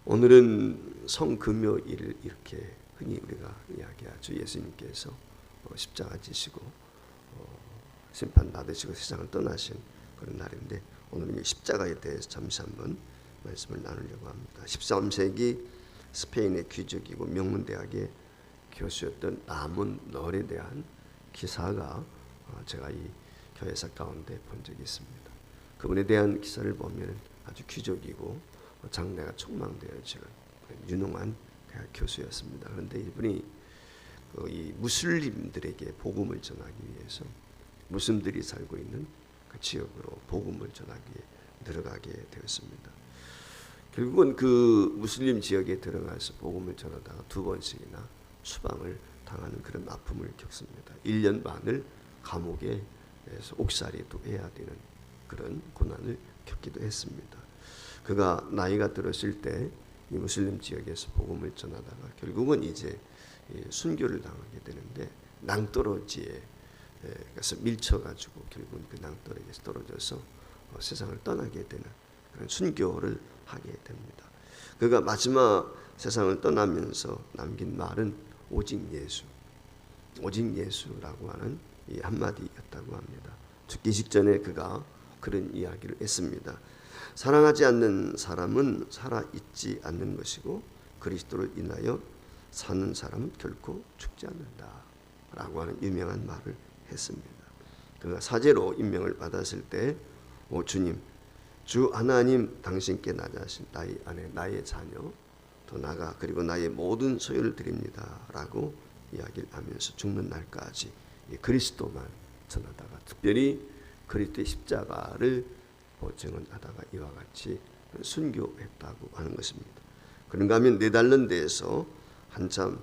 오늘은 성금요일 이렇게 흔히 우리가 이야기하죠. 예수님께서 십자가 지시고 심판 받으시고 세상을 떠나신 그런 날인데, 오늘은 십자가에 대해서 잠시 한번 말씀을 나누려고 합니다. 13세기 스페인의 귀족이고 명문대학의 교수였던 라몬 널에 대한 기사가 제가 이 교회사 가운데 본 적이 있습니다. 그분에 대한 기사를 보면 아주 귀족이고 장래가 촉망되어지는 유능한 대학 교수였습니다. 그런데 이분이 이 무슬림들에게 복음을 전하기 위해서 무슬림들이 살고 있는 그 지역으로 복음을 전하기 위해 들어가게 되었습니다. 결국은 그 무슬림 지역에 들어가서 복음을 전하다가 2번씩이나 추방을 당하는 그런 아픔을 겪습니다. 1년 반을 감옥에서 옥살이도 해야 되는 그런 고난을 겪기도 했습니다. 그가 나이가 들었을 때 이 무슬림 지역에서 복음을 전하다가 결국은 이제 순교를 당하게 되는데, 낭떠러지에 가서 밀쳐가지고 결국은 그 낭떠러지에서 떨어져서 세상을 떠나게 되는 그런 순교를 하게 됩니다. 그가 마지막 세상을 떠나면서 남긴 말은 오직 예수, 오직 예수라고 하는 이 한마디였다고 합니다. 죽기 직전에 그가 그런 이야기를 했습니다. 사랑하지 않는 사람은 살아있지 않는 것이고 그리스도를 인하여 사는 사람은 결코 죽지 않는다 라고 하는 유명한 말을 했습니다. 그가 사제로 임명을 받았을 때, 오 주님, 주 하나님 당신께 나 자신, 나의 아내, 나의 자녀, 더 나아가 그리고 나의 모든 소유를 드립니다 라고 이야기를 하면서 죽는 날까지 그리스도만 전하다가 특별히 그리스도의 십자가를 증언하다가 이와 같이 순교했다고 하는 것입니다. 그런가 하면 네덜란드에서 한참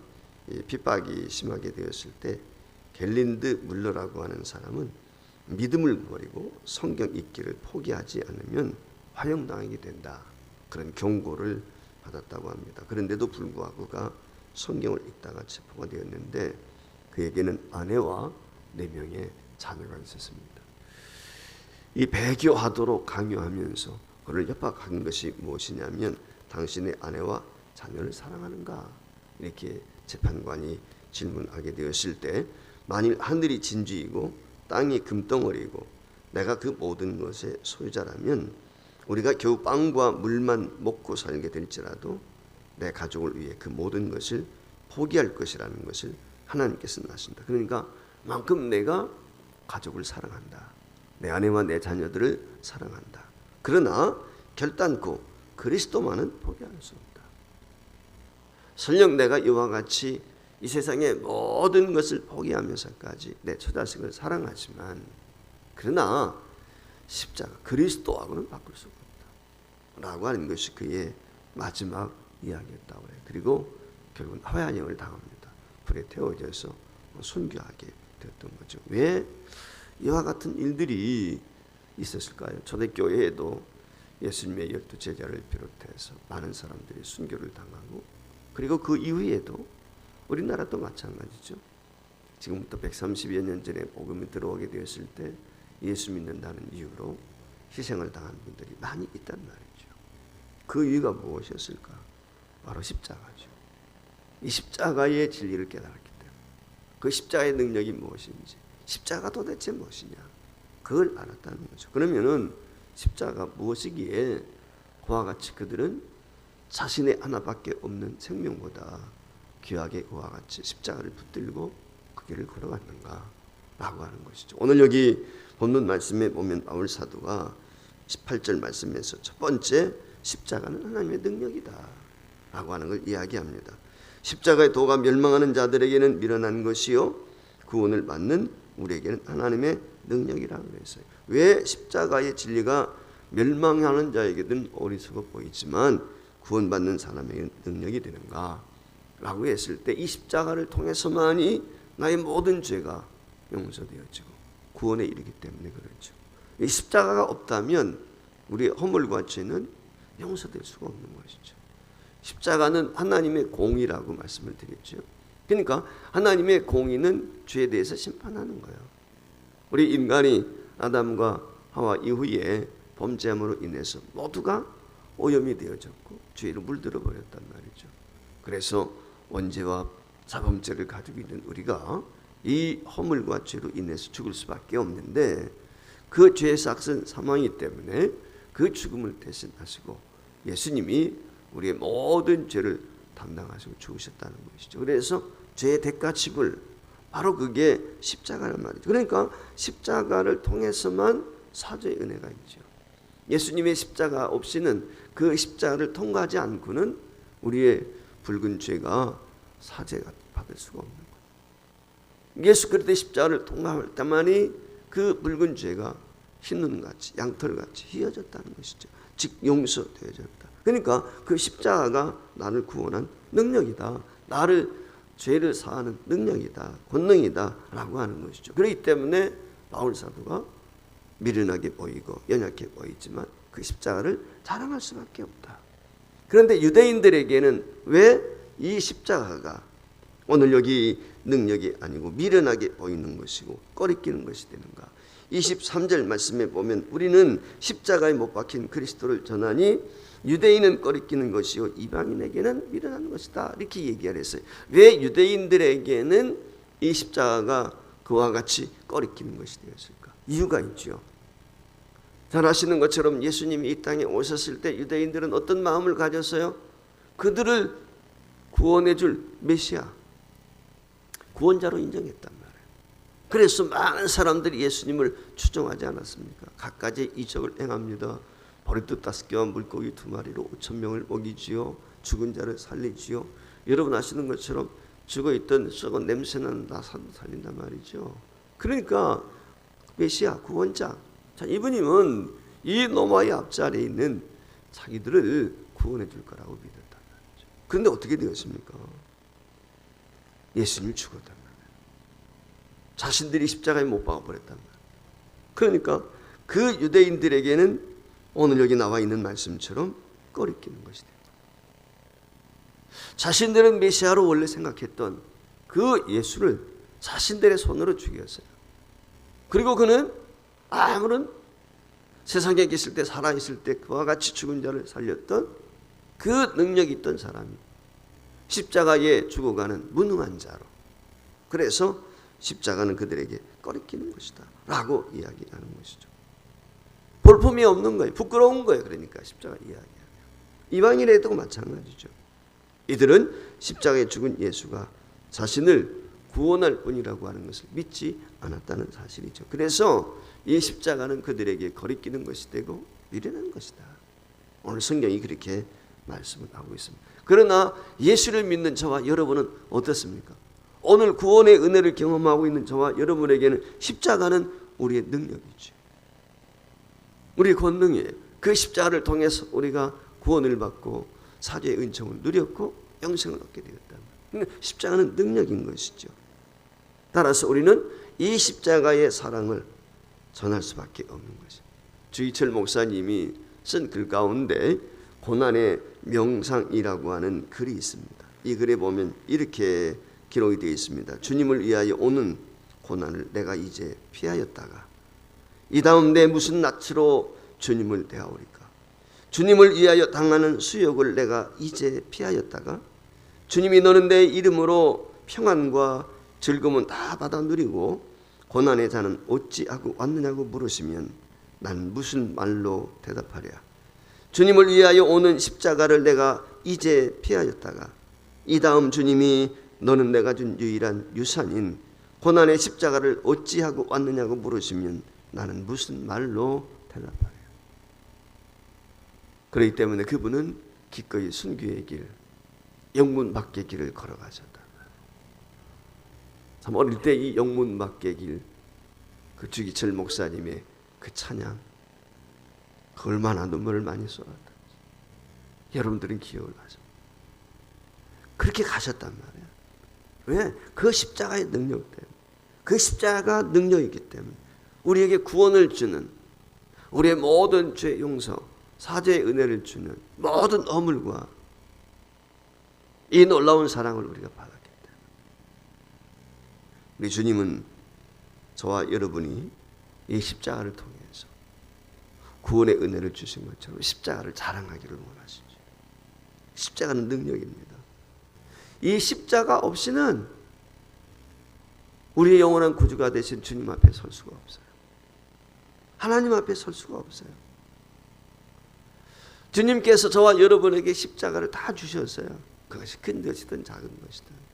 핍박이 심하게 되었을 때 겔린드 물러라고 하는 사람은 믿음을 버리고 성경 읽기를 포기하지 않으면 화형당하게 된다, 그런 경고를 받았다고 합니다. 그런데도 불구하고 그가 성경을 읽다가 체포가 되었는데 그에게는 아내와 4명의 자녀가 있었습니다. 이 배교하도록 강요하면서 그를 협박한 것이 무엇이냐면, 당신의 아내와 자녀를 사랑하는가? 이렇게 재판관이 질문하게 되었을 때, 만일 하늘이 진주이고 땅이 금덩어리이고 내가 그 모든 것의 소유자라면 우리가 겨우 빵과 물만 먹고 살게 될지라도 내 가족을 위해 그 모든 것을 포기할 것이라는 것을 하나님께서는 아신다. 그러니까 만큼 내가 가족을 사랑한다, 내 아내와 내 자녀들을 사랑한다. 그러나 결단코 그리스도만은 포기할 수 없다. 설령 내가 이와 같이 이 세상의 모든 것을 포기하면서까지 내 처자식을 사랑하지만, 그러나 십자가 그리스도하고는 바꿀 수가 없다 라고 하는 것이 그의 마지막 이야기였다고 해요. 그리고 결국은 화형을 당합니다. 불에 태워져서 순교하게 되었던 거죠. 왜 이와 같은 일들이 있었을까요? 초대교회에도 예수님의 12제자를 비롯해서 많은 사람들이 순교를 당하고, 그리고 그 이후에도 우리나라도 마찬가지죠. 지금부터 130여 년 전에 복음이 들어오게 되었을 때 예수 믿는다는 이유로 희생을 당한 분들이 많이 있단 말이죠. 그 이유가 무엇이었을까? 바로 십자가죠. 이 십자가의 진리를 깨달았기 때문에, 그 십자가의 능력이 무엇인지, 십자가 도대체 무엇이냐, 그걸 알았다는 거죠. 그러면은 십자가 무엇이기에 그와 같이 그들은 자신의 하나밖에 없는 생명보다 귀하게 그와 같이 십자가를 붙들고 그 길을 걸어갔는가 라고 하는 것이죠. 오늘 여기 본문 말씀에 보면 바울 사도가 18절 말씀에서 첫 번째, 십자가는 하나님의 능력이다 라고 하는 걸 이야기합니다. 십자가의 도가 멸망하는 자들에게는 미련한 것이요 구원을 받는 우리에게는 하나님의 능력이라고 그랬어요. 왜 십자가의 진리가 멸망하는 자에게는 어리석어 보이지만 구원받는 사람에게는 능력이 되는가 라고 했을 때, 이 십자가를 통해서만이 나의 모든 죄가 용서되어지고 구원에 이르기 때문에 그렇죠. 이 십자가가 없다면 우리의 허물과 죄는 용서될 수가 없는 것이죠. 십자가는 하나님의 공의라고 말씀을 드렸죠. 그러니까 하나님의 공의는 죄에 대해서 심판하는 거예요. 우리 인간이 아담과 하와 이후에 범죄함으로 인해서 모두가 오염이 되어졌고 죄로 물들어 버렸단 말이죠. 그래서 원죄와 자범죄를 가지고 있는 우리가 이 허물과 죄로 인해서 죽을 수밖에 없는데, 그 죄의 삭은 사망이기 때문에 그 죽음을 대신하시고 예수님이 우리의 모든 죄를 담당하시고 죽으셨다는 것이죠. 그래서 죄의 대가 지불, 바로 그게 십자가란 말이죠. 그러니까 십자가를 통해서만 사죄의 은혜가 있죠. 예수님의 십자가 없이는, 그 십자가를 통과하지 않고는 우리의 붉은 죄가 사죄가 받을 수가 없는 거예요. 예수 그리스도의 십자가를 통과할 때만이 그 붉은 죄가 흰눈같이 양털같이 휘어졌다는 것이죠. 즉 용서되어졌다. 그러니까 그 십자가가 나를 구원한 능력이다, 나를 죄를 사하는 능력이다, 권능이다 라고 하는 것이죠. 그렇기 때문에 바울 사도가 미련하게 보이고 연약해 보이지만 그 십자가를 자랑할 수밖에 없다. 그런데 유대인들에게는 왜 이 십자가가 오늘 여기 능력이 아니고 미련하게 보이는 것이고 꺼리끼는 것이 되는가? 23절 말씀에 보면 우리는 십자가에 못 박힌 그리스도를 전하니 유대인은 꺼리끼는 것이요 이방인에게는 미련한 것이다, 이렇게 얘기를 했어요. 왜 유대인들에게는 이 십자가가 그와 같이 꺼리끼는 것이 되었을까? 이유가 있죠. 잘 아시는 것처럼 예수님이 이 땅에 오셨을 때 유대인들은 어떤 마음을 가졌어요? 그들을 구원해 줄 메시아, 구원자로 인정했단 말이에요. 그래서 많은 사람들이 예수님을 추종하지 않았습니까? 갖가지 이적을 행합니다. 보리떡 5개와 물고기 2마리로 5,000명을 먹이지요. 죽은 자를 살리지요. 여러분 아시는 것처럼 죽어있던 썩은 냄새나는 나사도 살린단 말이죠. 그러니까 메시아, 구원자, 자, 이분님은 이 노마의 앞자리에 있는 자기들을 구원해 줄 거라고 믿었단 말이죠. 그런데 어떻게 되었습니까? 예수님이 죽었단 말이에요. 자신들이 십자가에 못 박아버렸단 말이에요. 그러니까 그 유대인들에게는 오늘 여기 나와 있는 말씀처럼 꺼리끼는 것이 됩니다. 자신들은 메시아로 원래 생각했던 그 예수를 자신들의 손으로 죽였어요. 그리고 그는 아무런 세상에 계실 때, 살아있을 때 그와 같이 죽은 자를 살렸던 그 능력이 있던 사람이 십자가에 죽어가는 무능한 자로, 그래서 십자가는 그들에게 꺼리끼는 것이다 라고 이야기하는 것이죠. 볼품이 없는 거예요. 부끄러운 거예요. 그러니까 십자가 이야기하면 이방인에도 마찬가지죠. 이들은 십자가에 죽은 예수가 자신을 구원할 뿐이라고 하는 것을 믿지 않았다는 사실이죠. 그래서 이 십자가는 그들에게 거리끼는 것이 되고 미련한 것이다. 오늘 성경이 그렇게 말씀을 하고 있습니다. 그러나 예수를 믿는 저와 여러분은 어떻습니까? 오늘 구원의 은혜를 경험하고 있는 저와 여러분에게는 십자가는 우리의 능력이죠. 우리의 권능이에요. 그 십자가를 통해서 우리가 구원을 받고 사죄의 은총을 누렸고 영생을 얻게 되었다. 그러니까 십자가는 능력인 것이죠. 따라서 우리는 이 십자가의 사랑을 전할 수밖에 없는 것이죠. 주희철 목사님이 쓴 글 가운데 고난의 명상이라고 하는 글이 있습니다. 이 글에 보면 이렇게 기록이 되어 있습니다. 주님을 위하여 오는 고난을 내가 이제 피하였다가 이 다음 내 무슨 낯으로 주님을 대하오리까? 주님을 위하여 당하는 수욕을 내가 이제 피하였다가 주님이 너는 내 이름으로 평안과 즐거움은 다 받아 누리고 고난의 자는 어찌하고 왔느냐고 물으시면 난 무슨 말로 대답하랴? 주님을 위하여 오는 십자가를 내가 이제 피하였다가 이 다음 주님이 너는 내가 준 유일한 유산인 고난의 십자가를 어찌하고 왔느냐고 물으시면 나는 무슨 말로 대답하랴? 그렇기 때문에 그분은 기꺼이 순교의 길, 영문 밖의 길을 걸어가셨다. 참 어릴 때 이 영문 밖의 길, 그 주기철 목사님의 그 찬양, 그 얼마나 눈물을 많이 쏟았다. 여러분들은 기억을 하죠. 그렇게 가셨단 말이에요. 왜? 그 십자가의 능력 때문에. 그 십자가 능력이기 때문에 우리에게 구원을 주는, 우리의 모든 죄 용서, 사죄의 은혜를 주는 모든 허물과 이 놀라운 사랑을 우리가 받았기 때문에 우리 주님은 저와 여러분이 이 십자가를 통해서 구원의 은혜를 주신 것처럼 십자가를 자랑하기를 원하시죠. 십자가는 능력입니다. 이 십자가 없이는 우리의 영원한 구주가 되신 주님 앞에 설 수가 없어요. 하나님 앞에 설 수가 없어요. 주님께서 저와 여러분에게 십자가를 다 주셨어요. 그것이 큰 것이든 작은 것이든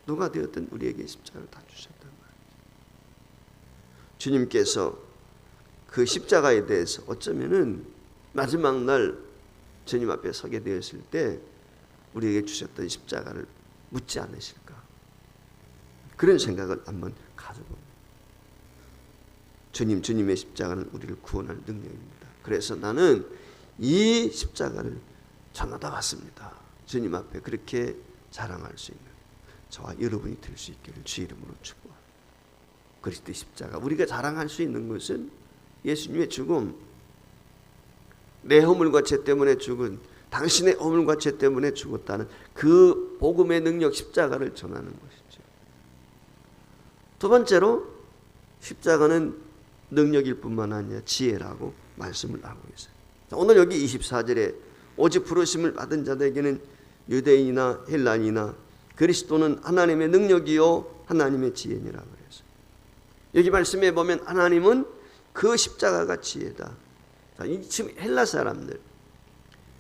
누가 되었든 우리에게 십자가를 다 주셨단 말이에요. 주님께서 그 십자가에 대해서 어쩌면은 마지막 날 주님 앞에 서게 되었을 때 우리에게 주셨던 십자가를 묻지 않으실까, 그런 생각을 한번 가져봅니다. 주님의 십자가는 우리를 구원할 능력입니다. 그래서 나는 이 십자가를 전하다 왔습니다. 주님 앞에 그렇게 자랑할 수 있는 저와 여러분이 될 수 있기를 주 이름으로 축복합니다. 그리스도의 십자가, 우리가 자랑할 수 있는 것은 예수님의 죽음, 내 허물과 죄 때문에 죽은, 당신의 허물과 죄 때문에 죽었다는 그 복음의 능력 십자가를 전하는 것이죠. 두 번째로 십자가는 능력일 뿐만 아니라 지혜라고 말씀을 하고 있어요. 오늘 여기 24절에 오직 부르심을 받은 자들에게는 유대인이나 헬라인이나 그리스도는 하나님의 능력이요 하나님의 지혜니라 그랬어요. 여기 말씀에 보면 하나님은 그 십자가가 지혜다. 지금 헬라 사람들,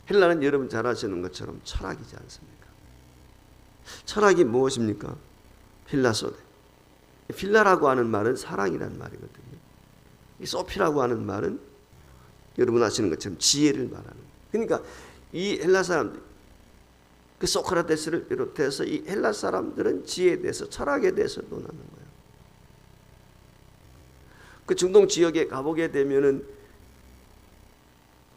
헬라는 여러분 잘 아시는 것처럼 철학이지 않습니까? 철학이 무엇입니까? 필라소데. 필라라고 하는 말은 사랑이란 말이거든요. 이 소피라고 하는 말은 여러분 아시는 것처럼 지혜를 말하는 거예요. 그러니까 이 헬라 사람들, 그 소크라테스를 비롯해서 이 헬라 사람들은 지혜에 대해서, 철학에 대해서 논하는 거예요. 그 중동 지역에 가보게 되면은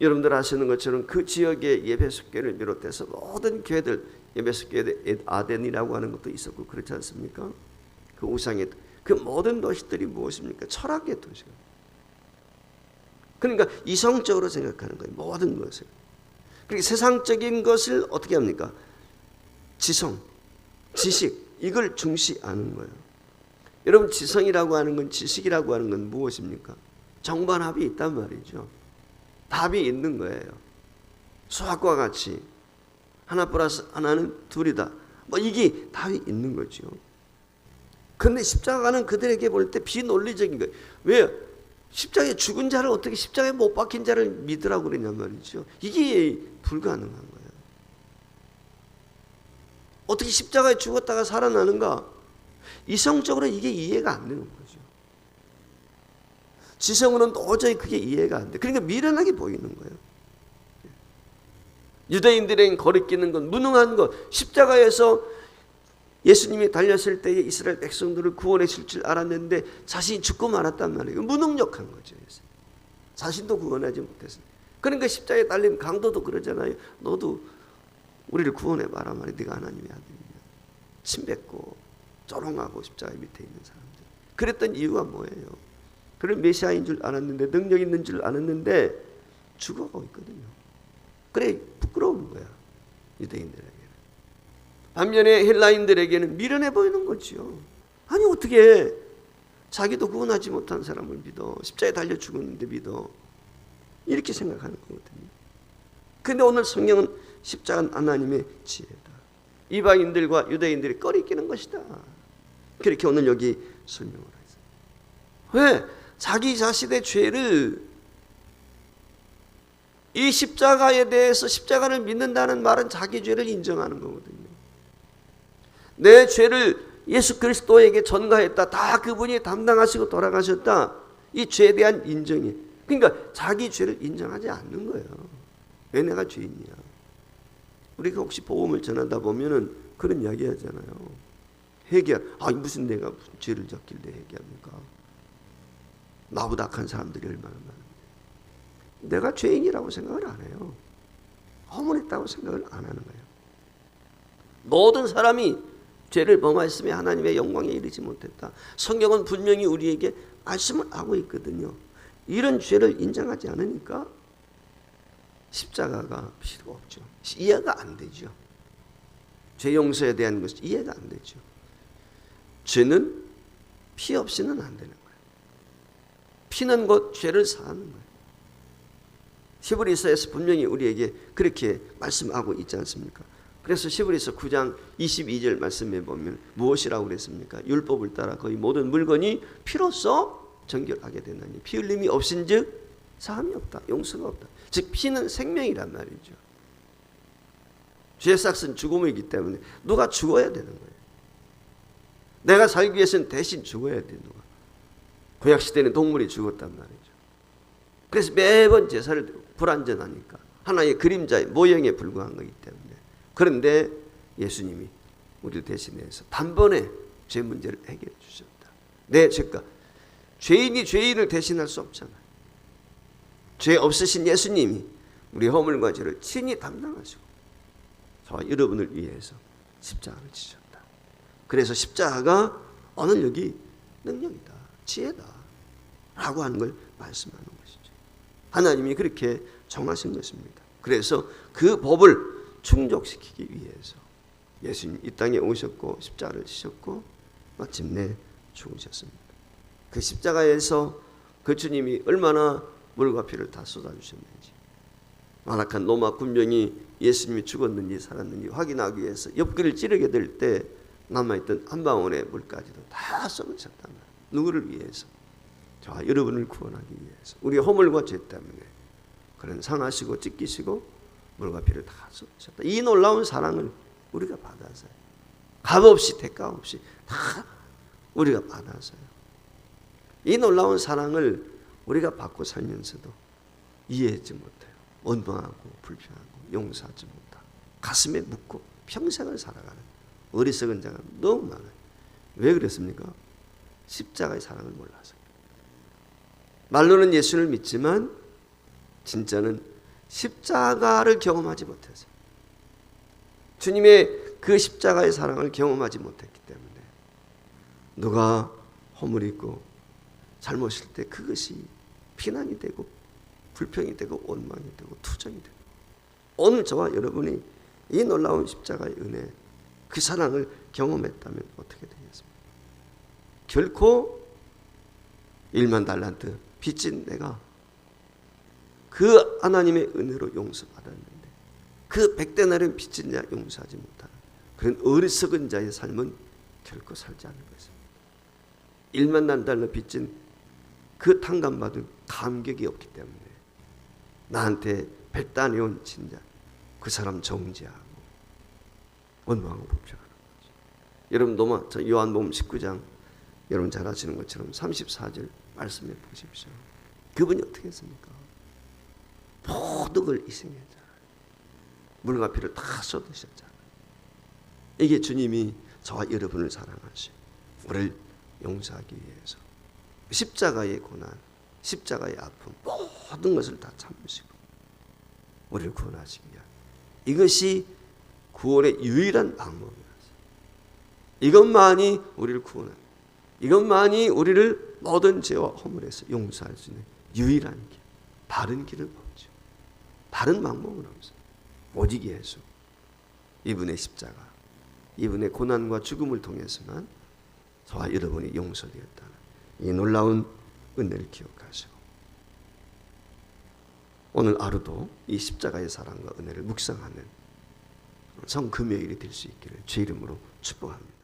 여러분들 아시는 것처럼 그 지역의 예배소 교회를 비롯해서 모든 교회들, 예배소 교회 아덴이라고 하는 것도 있었고 그렇지 않습니까? 그 우상의 그 모든 도시들이 무엇입니까? 철학의 도시가. 그러니까 이성적으로 생각하는 거예요. 모든 것을. 그러니까 세상적인 것을 어떻게 합니까? 지성, 지식, 이걸 중시하는 거예요. 여러분, 지성이라고 하는 건, 지식이라고 하는 건 무엇입니까? 정반합이 있단 말이죠. 답이 있는 거예요. 수학과 같이 하나 플러스 하나는 둘이다, 뭐 이게 답이 있는 거죠. 그런데 십자가는 그들에게 볼 때 비논리적인 거예요. 왜? 십자가에 죽은 자를 어떻게 십자가에 못 박힌 자를 믿으라고 그러냔 말이죠. 이게 불가능한 거예요. 어떻게 십자가에 죽었다가 살아나는가? 이성적으로 이게 이해가 안 되는 거죠. 지성으로는 도저히 그게 이해가 안 돼. 그러니까 미련하게 보이는 거예요. 유대인들에게 거리끼는 건, 무능한 것, 십자가에서 예수님이 달렸을 때에 이스라엘 백성들을 구원하실 줄 알았는데 자신이 죽고 말았단 말이에요. 무능력한 거죠. 자신도 구원하지 못했어요. 그러니까 십자가에 달린 강도도 그러잖아요. 너도 우리를 구원해봐라 말이야. 네가 하나님의 아들이냐. 침 뱉고 조롱하고 십자가 밑에 있는 사람들. 그랬던 이유가 뭐예요? 그런 메시아인 줄 알았는데, 능력 있는 줄 알았는데 죽어가고 있거든요. 그래 부끄러운 거야, 유대인들에게는. 반면에 헬라인들에게는 미련해 보이는 거죠. 아니 어떻게 자기도 구원하지 못한 사람을 믿어, 십자가에 달려 죽었는데 믿어, 이렇게 생각하는 거거든요. 그런데 오늘 성경은 십자가는 하나님의 지혜다, 이방인들과 유대인들이 꺼리끼는 것이다, 그렇게 오늘 여기 설명을 했어요. 왜? 자기 자신의 죄를, 이 십자가에 대해서, 십자가를 믿는다는 말은 자기 죄를 인정하는 거거든요. 내 죄를 예수 그리스도에게 전가했다, 다 그분이 담당하시고 돌아가셨다, 이 죄에 대한 인정이. 그러니까 자기 죄를 인정하지 않는 거예요. 왜 내가 죄인이야? 우리가 혹시 복음을 전하다 보면은 그런 이야기 하잖아요. 회개, 무슨 내가 무슨 죄를 졌길래 회개합니까? 나보다 악한 사람들이 얼마나 많은데. 내가 죄인이라고 생각을 안 해요. 허물했다고 생각을 안 하는 거예요. 모든 사람이 죄를 범하였으며 하나님의 영광에 이르지 못했다. 성경은 분명히 우리에게 말씀을 하고 있거든요. 이런 죄를 인정하지 않으니까 십자가가 필요 없죠. 이해가 안 되죠. 죄 용서에 대한 것이 이해가 안 되죠. 죄는 피 없이는 안 되는 거예요. 피는 곧 죄를 사하는 거예요. 히브리서에서 분명히 우리에게 그렇게 말씀하고 있지 않습니까? 그래서 히브리서 9장 22절 말씀에 보면 무엇이라고 그랬습니까? 율법을 따라 거의 모든 물건이 피로써 정결하게 되나니 피 흘림이 없은즉 사함이 없다, 용서가 없다. 즉 피는 생명이란 말이죠. 죄의 삭은 죽음이기 때문에 누가 죽어야 되는 거예요. 내가 살기 위해서는 대신 죽어야 돼. 누가. 구약 시대는 동물이 죽었단 말이죠. 그래서 매번 제사를 드리고 불완전하니까 하나의 그림자의 모형에 불과한 거기 때문에. 그런데 예수님이 우리 대신해서 단번에 죄 문제를 해결해 주셨다. 내 죄가 죄인이 죄인을 대신할 수 없잖아요. 죄 없으신 예수님이 우리 허물과 죄를 친히 담당하시고 저와 여러분을 위해서 십자가를 지셨다. 그래서 십자가가 언능력이 능력이다, 지혜다 라고 하는 걸 말씀하는 것이죠. 하나님이 그렇게 정하신 것입니다. 그래서 그 법을 충족시키기 위해서 예수님 이 땅에 오셨고 십자가를 지셨고 마침내 죽으셨습니다. 그 십자가에서 그 주님이 얼마나 물과 피를 다 쏟아주셨는지, 완악한 로마 군병이 예수님이 죽었는지 살았는지 확인하기 위해서 옆구리를 찌르게 될 때 남아있던 한 방울의 물까지도 다 쏟으셨단 말이에요. 누구를 위해서? 저와 여러분을 구원하기 위해서. 우리 허물과 죄 때문에 그런 상하시고 찢기시고 물과 피를 다 쏟으셨다. 이 놀라운 사랑을 우리가 받아서요. 값 없이 대가 없이 다 우리가 받아서요. 이 놀라운 사랑을 우리가 받고 살면서도 이해하지 못해요. 원망하고 불평하고 용서하지 못하고 가슴에 묻고 평생을 살아가는 어리석은 자가 너무 많아요. 왜 그랬습니까? 십자가의 사랑을 몰라서. 말로는 예수를 믿지만 진짜는 십자가를 경험하지 못해서, 주님의 그 십자가의 사랑을 경험하지 못했기 때문에 누가 허물이 있고 잘못일 때 그것이 비난이 되고 불평이 되고 원망이 되고 투정이 되고, 오늘 저와 여러분이 이 놀라운 십자가의 은혜, 그 사랑을 경험했다면 어떻게 되겠습니까? 결코 1만 달란트 빚진 내가 그 하나님의 은혜로 용서받았는데 그 100데나리온 빚진 자 용서하지 못하는 그런 어리석은 자의 삶은 결코 살지 않는 것입니다. 1만 달러 빚진 그 탕감받은 감격이 없기 때문에 나한테 100데나리온 진 자 그 사람 정죄하고 원망하고 불평하는 거죠. 여러분 저 요한복음 19장 여러분 잘 아시는 것처럼 34절 말씀해 보십시오. 그분이 어떻게 했습니까? 모든 걸 희생했잖아요. 물과 피를 다 쏟으셨잖아요. 이게 주님이 저와 여러분을 사랑하시고 우리를 용서하기 위해서 십자가의 고난, 십자가의 아픔, 모든 것을 다 참으시고 우리를 구원하시기 위한, 이것이 구원의 유일한 방법이라서, 이것만이 우리를 구원합니다. 이것만이 우리를 모든 죄와 허물에서 용서할 수 있는 유일한 길, 다른 길은 없죠. 다른 방법은 없어요. 오직 예수, 이분의 십자가, 이분의 고난과 죽음을 통해서만 저와 여러분이 용서되었다는 이 놀라운 은혜를 기억하시고 오늘 하루도 이 십자가의 사랑과 은혜를 묵상하는 성금요일이 될 수 있기를 주의 이름으로 축복합니다.